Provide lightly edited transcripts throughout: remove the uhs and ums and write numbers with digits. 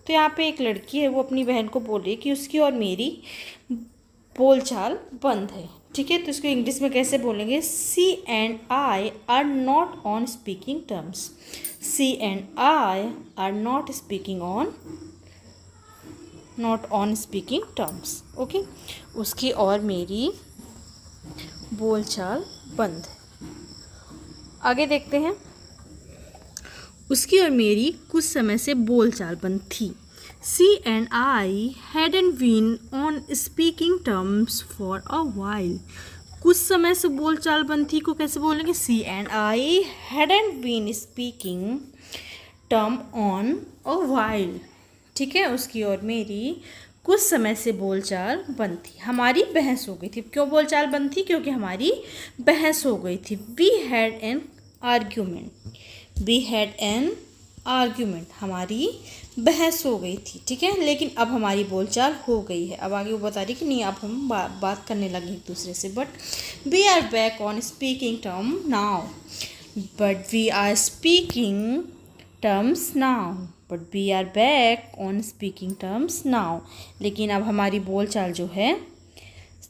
तो यहाँ पे एक लड़की है, वो अपनी बहन को बोल रही है कि उसकी और मेरी बोलचाल बंद है। ठीक है, तो इसको इंग्लिश में कैसे बोलेंगे? She and I are not on speaking terms. She and I are not on speaking terms. Okay, उसकी और मेरी बोलचाल बंद है। आगे देखते हैं। उसकी और मेरी कुछ समय से बोलचाल बंद थी। She and I hadn't been on speaking terms for a while. कुछ समय से बोलचाल बंद थी को कैसे बोलेंगे? She and I hadn't been speaking term on a while. ठीक है, उसकी और मेरी कुछ समय से बोलचाल बंद थी। हमारी बहस हो गई थी। क्यों बोलचाल बंद थी? क्योंकि हमारी बहस हो गई थी। We had an argument. हमारी बहस हो गई थी। ठीक है, लेकिन अब हमारी बोलचाल हो गई है। अब आगे वो बता रही कि नहीं, अब हम बात करने लगे एक दूसरे से। But we are back on speaking terms now. लेकिन अब हमारी बोलचाल जो है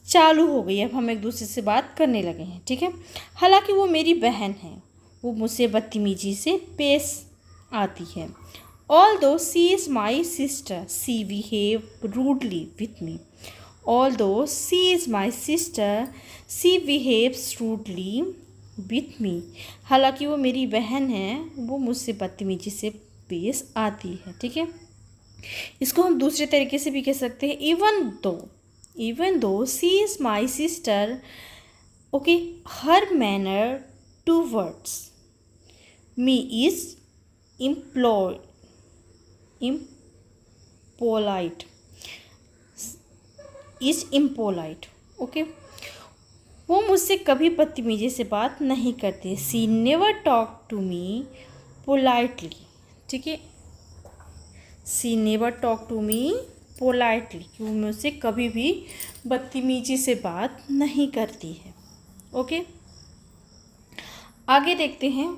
चालू हो गई है। अब हम एक दूसरे से बात करने लगे हैं। ठीक है, हालांकि वो मेरी बहन है, वो मुझसे बदतमीजी से पेश आती है। Although she is my sister, she behaved rudely with me. Although she is my sister, she behaves rudely with me. हालांकि वो मेरी बहन है, वो मुझसे बदतमीजी से पेश आती है। ठीक है, इसको हम दूसरे तरीके से भी कह सकते हैं। even though she is my sister, okay, her manner towards me is impolite. Okay, वो मुझसे कभी बदतमीजी से बात नहीं करती। She never talk to me politely. ठीक है, she never talk to me politely, वो मुझसे कभी भी बदतमीजी से बात नहीं करती है। ओके, आगे देखते हैं।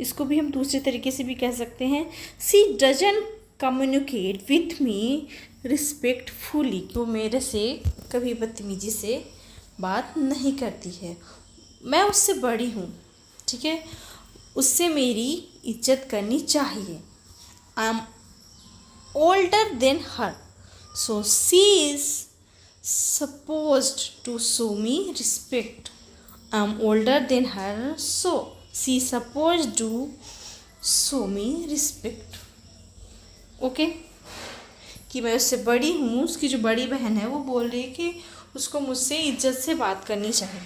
इसको भी हम दूसरे तरीके से भी कह सकते हैं। She doesn't communicate with me respectfully, वो मेरे से कभी बदतमीजी से बात नहीं करती है। मैं उससे बड़ी हूँ। ठीक है, उससे मेरी इज्जत करनी चाहिए। I am older than her, so she is supposed to show me respect. I am older than her, so she supposed to show me respect. Okay, कि मैं उससे बड़ी हूँ, उसकी जो बड़ी बहन है वो बोल रही है कि उसको मुझसे इज्जत से बात करनी चाहिए।